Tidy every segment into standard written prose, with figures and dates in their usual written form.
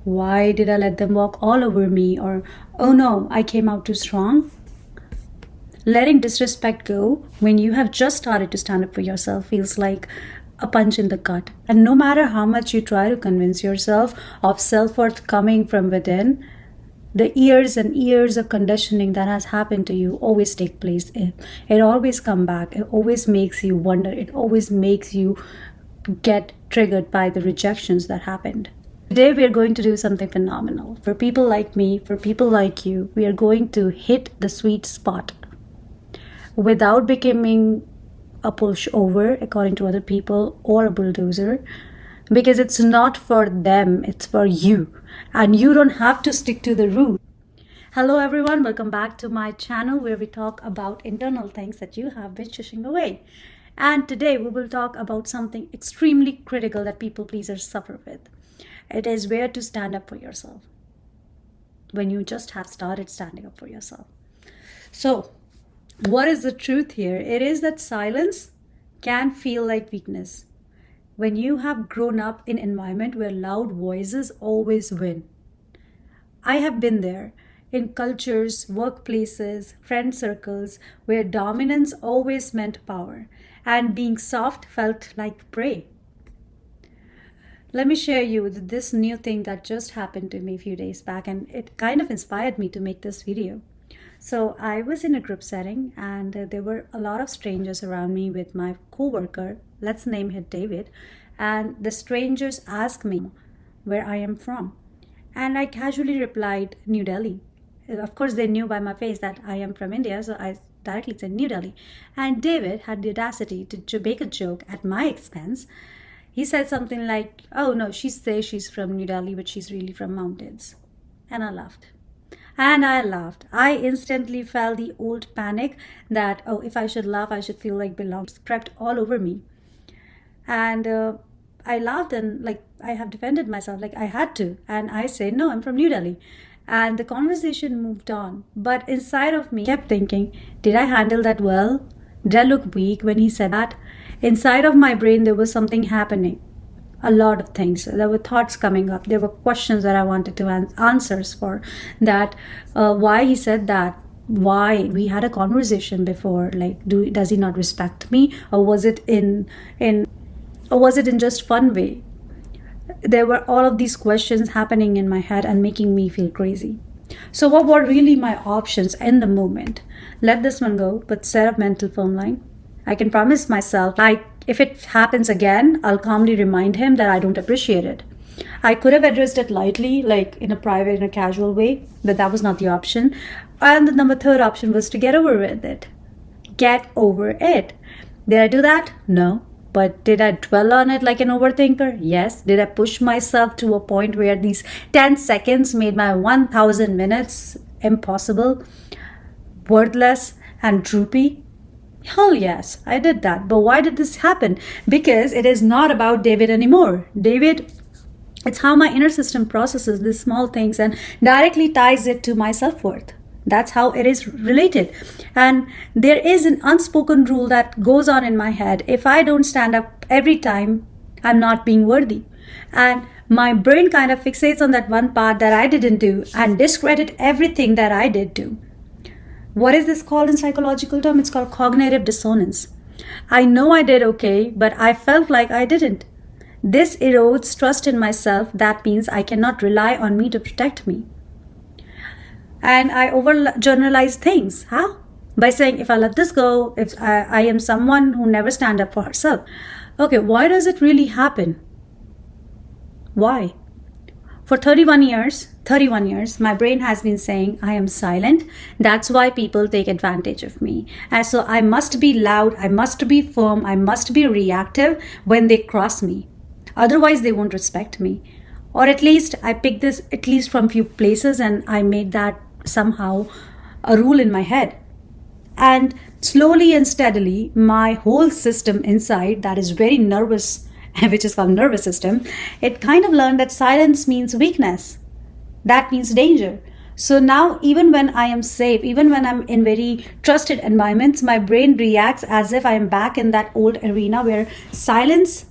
why did I let them walk all over me? Or, oh no, I came out too strong. Letting disrespect go when you have just started to stand up for yourself feels like a punch in the gut. And no matter how much you try to convince yourself of self-worth coming from within, the years and years of conditioning that has happened to you always take place. It always come back. It always makes you wonder. It always makes you get triggered by the rejections that happened. Today we are going to do something phenomenal. For people like me, for people like you, we are going to hit the sweet spot without becoming a pushover according to other people or a bulldozer, because it's not for them, it's for you, and you don't have to stick to the rule. Hello everyone, welcome back to my channel where we talk about internal things that you have been shushing away. And today we will talk about something extremely critical that people pleasers suffer with. It is where to stand up for yourself when you just have started standing up for yourself. So what is the truth here? It is that silence can feel like weakness when you have grown up in an environment where loud voices always win. I have been there in cultures, workplaces, friend circles where dominance always meant power and being soft felt like prey. Let me share you this new thing that just happened to me a few days back, and it kind of inspired me to make this video. So I was in a group setting and there were a lot of strangers around me with my co-worker, let's name him David, and the strangers asked me where I am from. And I casually replied, New Delhi. Of course, they knew by my face that I am from India, so I directly said New Delhi. And David had the audacity to make a joke at my expense. He said something like, oh no, she says she's from New Delhi, but she's really from mountains. And I laughed. I instantly felt the old panic that, oh, if I should laugh, I should feel like belongs crept all over me. And I laughed and like I have defended myself, like I had to. And I said, no, I'm from New Delhi. And the conversation moved on. But inside of me, I kept thinking, did I handle that well? Did I look weak when he said that? Inside of my brain, there was something happening. A lot of things. There were thoughts coming up. There were questions that I wanted to answers for. That why he said that. Why we had a conversation before. Like, does he not respect me, or was it in just fun way? There were all of these questions happening in my head and making me feel crazy. So what were really my options in the moment? Let this one go, but set a mental phone line. I can promise myself, if it happens again, I'll calmly remind him that I don't appreciate it. I could have addressed it lightly, like in a casual way, but that was not the option. And the third option was to get over with it. Get over it. Did I do that? No. But did I dwell on it like an overthinker? Yes. Did I push myself to a point where these 10 seconds made my 1,000 minutes impossible, worthless, and droopy? Hell yes, I did that. But why did this happen? Because it is not about David anymore. David, it's how my inner system processes these small things and directly ties it to my self-worth. That's how it is related. And there is an unspoken rule that goes on in my head. If I don't stand up every time, I'm not being worthy. And my brain kind of fixates on that one part that I didn't do and discredit everything that I did do. What is this called in psychological term? It's called cognitive dissonance. I know I did okay, but I felt like I didn't. This erodes trust in myself. That means I cannot rely on me to protect me. And I overgeneralize things. How? By saying, if I let this go, if I am someone who never stand up for herself. Okay, why does it really happen? Why? For 31 years, my brain has been saying I am silent. That's why people take advantage of me. And so I must be loud, I must be firm, I must be reactive when they cross me. Otherwise, they won't respect me. Or at least I picked this at least from few places and I made that somehow a rule in my head. And slowly and steadily, my whole system inside that is very nervous, which is called nervous system, it kind of learned that silence means weakness. That means danger. So now even when I am safe, even when I'm in very trusted environments, my brain reacts as if I am back in that old arena where silence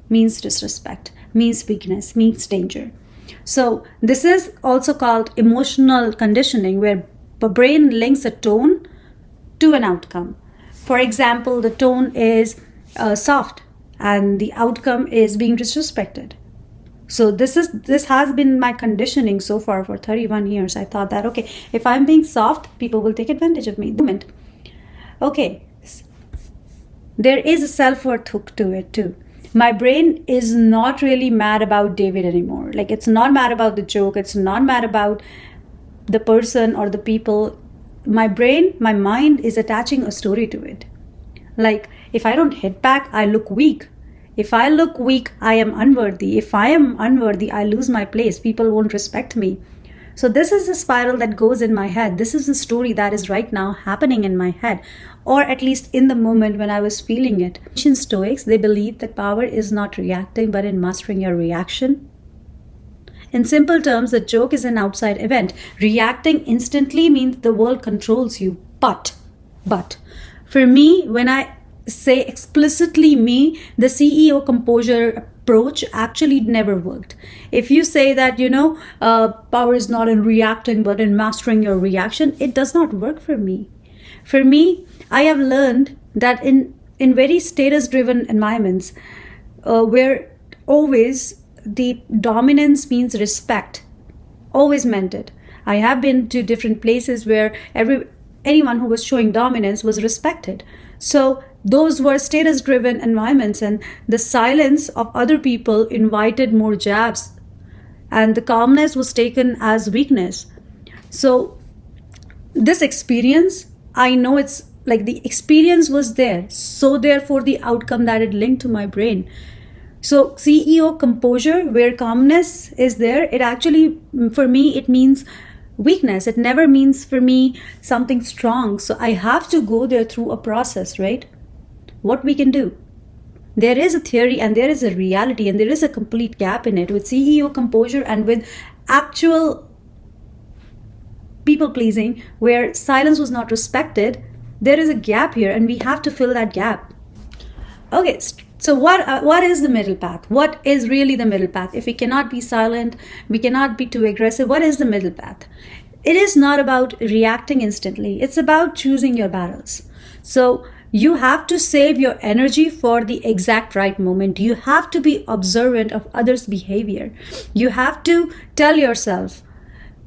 means disrespect, means weakness, means danger. So this is also called emotional conditioning, where the brain links a tone to an outcome. For example, the tone is soft and the outcome is being disrespected. So this has been my conditioning so far for 31 years. I thought that, okay, if I'm being soft, people will take advantage of me. Okay, there is a self-worth hook to it too. My brain is not really mad about David anymore. Like, it's not mad about the joke. It's not mad about the person or the people. My brain, my mind is attaching a story to it. Like, if I don't hit back, I look weak. If I look weak, I am unworthy. If I am unworthy, I lose my place. People won't respect me. So this is the spiral that goes in my head. This is the story that is right now happening in my head, or at least in the moment when I was feeling it. Ancient Stoics, they believe that power is not reacting, but in mastering your reaction. In simple terms, the joke is an outside event. Reacting instantly means the world controls you. But, for me, when I say explicitly me, the CEO composure approach actually never worked. If you say that, power is not in reacting, but in mastering your reaction, it does not work for me. For me, I have learned that in very status-driven environments, where always the dominance means respect, always meant it. I have been to different places where anyone who was showing dominance was respected. So those were status-driven environments, and the silence of other people invited more jabs, and the calmness was taken as weakness. So this experience, I know it's like the experience was there, so therefore the outcome that it linked to my brain. So CEO composure, where calmness is there, it actually, for me, it means weakness. It never means for me something strong. So I have to go there through a process, right? What we can do. There is a theory and there is a reality, and there is a complete gap in it with CEO composure and with actual people pleasing, where silence was not respected. There is a gap here, and we have to fill that gap. Okay, so what is the middle path? What is really the middle path? If we cannot be silent, we cannot be too aggressive, what is the middle path? It is not about reacting instantly. It's about choosing your battles. So you have to save your energy for the exact right moment. You have to be observant of others' behavior. You have to tell yourself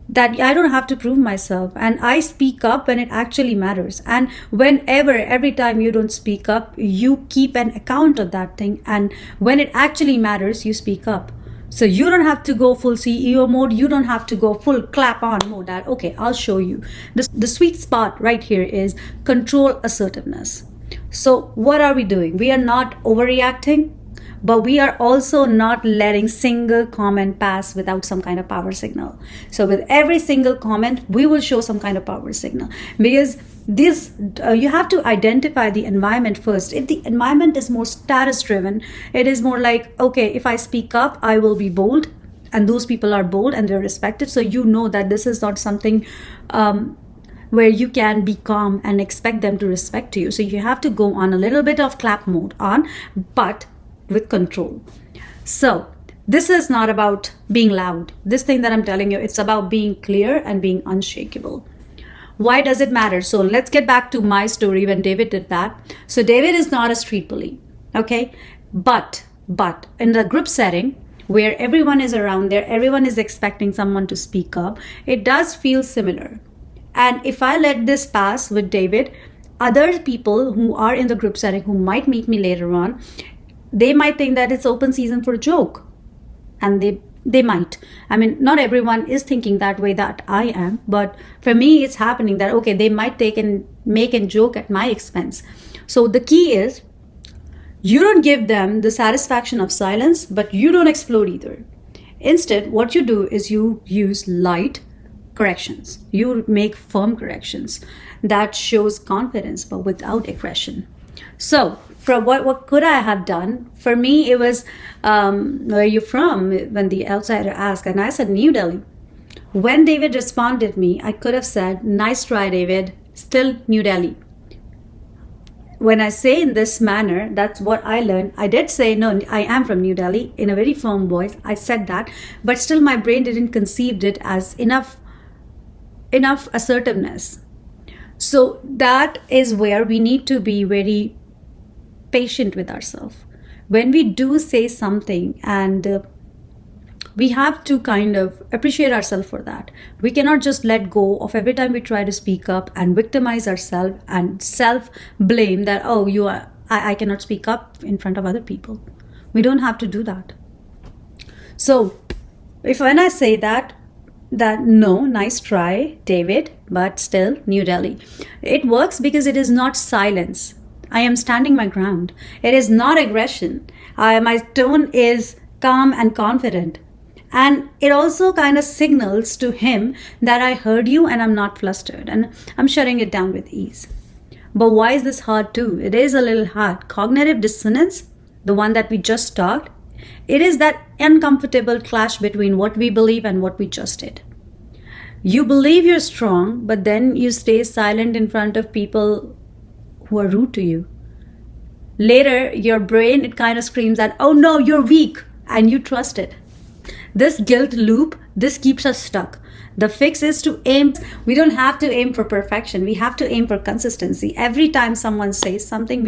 that I don't have to prove myself, and I speak up when it actually matters. And every time you don't speak up, you keep an account of that thing, and when it actually matters, you speak up. So you don't have to go full CEO mode. You don't have to go full clap on mode. Okay, I'll show you. The sweet spot right here is control assertiveness. So what are we doing? We are not overreacting, but we are also not letting single comment pass without some kind of power signal. So with every single comment, we will show some kind of power signal, because you have to identify the environment first. If the environment is more status driven, it is more like, okay, if I speak up, I will be bold, and those people are bold and they're respected. So you know that this is not something where you can be calm and expect them to respect you. So you have to go on a little bit of clap mode on, but with control. So this is not about being loud. This thing that I'm telling you, it's about being clear and being unshakable. Why does it matter? So let's get back to my story when David did that. So David is not a street bully, okay? But in the group setting where everyone is around there, everyone is expecting someone to speak up, it does feel similar. And if I let this pass with David, other people who are in the group setting who might meet me later on, they might think that it's open season for a joke. And they might. I mean, not everyone is thinking that way that I am, but for me, it's happening that, okay, they might take and make a joke at my expense. So the key is, you don't give them the satisfaction of silence, but you don't explode either. Instead, what you do is you use light corrections. You make firm corrections that shows confidence, but without aggression. So from what could I have done? For me, it was, where are you from? When the outsider asked, and I said, New Delhi. When David responded me, I could have said, nice try, David, still New Delhi. when I say in this manner, that's what I learned. I did say, no, I am from New Delhi in a very firm voice. I said that, but still my brain didn't conceive it as enough assertiveness. So that is where we need to be very patient with ourselves. When we do say something, and we have to kind of appreciate ourselves for that. We cannot just let go of every time we try to speak up and victimize ourselves and self-blame that, oh, I cannot speak up in front of other people. We don't have to do that. So when I say that no, nice try, David, but still New Delhi, it works because it is not silence. I am standing my ground. It is not aggression. My tone is calm and confident. And it also kind of signals to him that I heard you and I'm not flustered and I'm shutting it down with ease. But why is this hard too? It is a little hard. Cognitive dissonance, the one that we just talked, it is that uncomfortable clash between what we believe and what we just did. You believe you're strong, but then you stay silent in front of people who are rude to you. Later, your brain, it kind of screams that, oh no, you're weak, and you trust it. This guilt loop, this keeps us stuck. The fix is to aim. We don't have to aim for perfection. We have to aim for consistency. Every time someone says something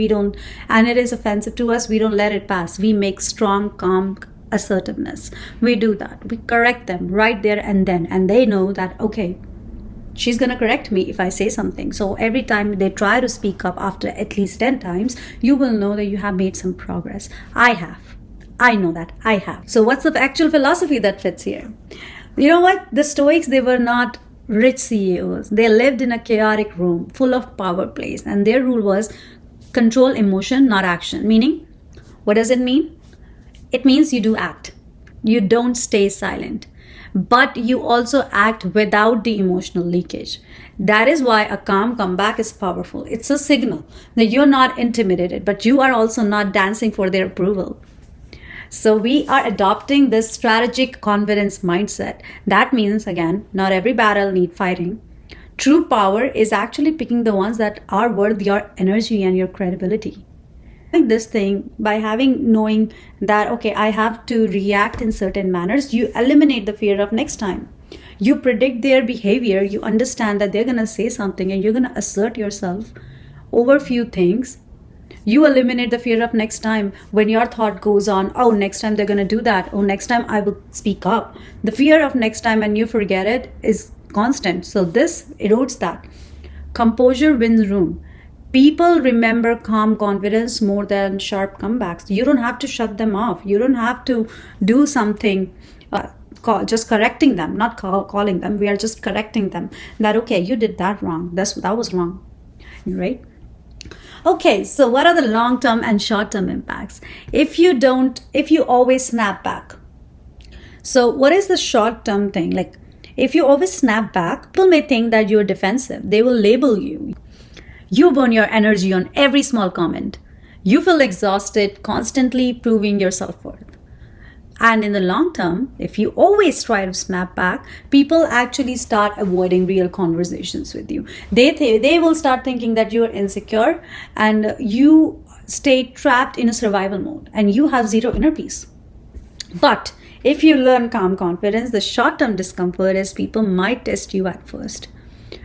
and it is offensive to us, we don't let it pass. We make strong, calm assertiveness. We do that. We correct them right there and then. And they know that, okay, she's going to correct me if I say something. So every time they try to speak up after at least 10 times, you will know that you have made some progress. I know that I have. So what's the actual philosophy that fits here? You know what? The Stoics, they were not rich CEOs. They lived in a chaotic room full of power plays. And their rule was control emotion, not action. Meaning, what does it mean? It means you do act. You don't stay silent. But you also act without the emotional leakage. That is why a calm comeback is powerful. It's a signal that you're not intimidated, but you are also not dancing for their approval. So we are adopting this strategic confidence mindset. That means, again, not every battle needs fighting. True power is actually picking the ones that are worth your energy and your credibility. This thing, by knowing that, okay, I have to react in certain manners, you eliminate the fear of next time. You predict their behavior. You understand that they're going to say something and you're going to assert yourself over few things. You eliminate the fear of next time. When your thought goes on, oh, next time they're going to do that. Oh, next time I will speak up. The fear of next time and you forget it is constant. So this erodes that. Composure wins room. People remember calm confidence more than sharp comebacks. You don't have to shut them off. You don't have to do something, just correcting them, not calling them. We are just correcting them. That, okay, you did that wrong. That was wrong, right? Okay, so what are the long-term and short-term impacts? If you always snap back. So what is the short-term thing? Like, if you always snap back, people may think that you're defensive. They will label you. You burn your energy on every small comment. You feel exhausted, constantly proving your self-worth. And in the long term, if you always try to snap back, people actually start avoiding real conversations with you. They will start thinking that you're insecure and you stay trapped in a survival mode and you have zero inner peace. But if you learn calm confidence, the short-term discomfort is people might test you at first.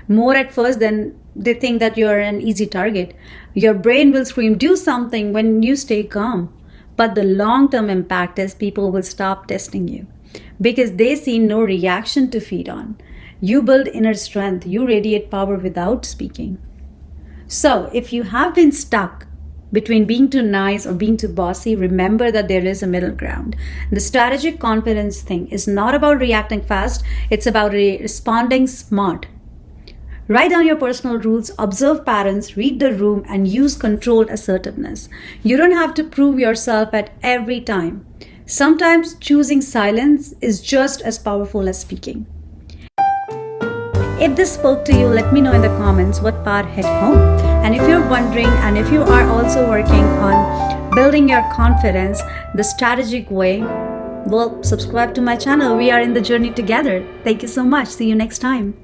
More at first than they think that you're an easy target. Your brain will scream, do something when you stay calm. But the long-term impact is people will stop testing you because they see no reaction to feed on. You build inner strength. You radiate power without speaking. So if you have been stuck between being too nice or being too bossy, remember that there is a middle ground. The strategic confidence thing is not about reacting fast. It's about responding smart. Write down your personal rules, observe patterns, read the room, and use controlled assertiveness. You don't have to prove yourself at every time. Sometimes choosing silence is just as powerful as speaking. If this spoke to you, let me know in the comments what part hit home. And if you're wondering, and if you are also working on building your confidence the strategic way, well, subscribe to my channel. We are in the journey together. Thank you so much. See you next time.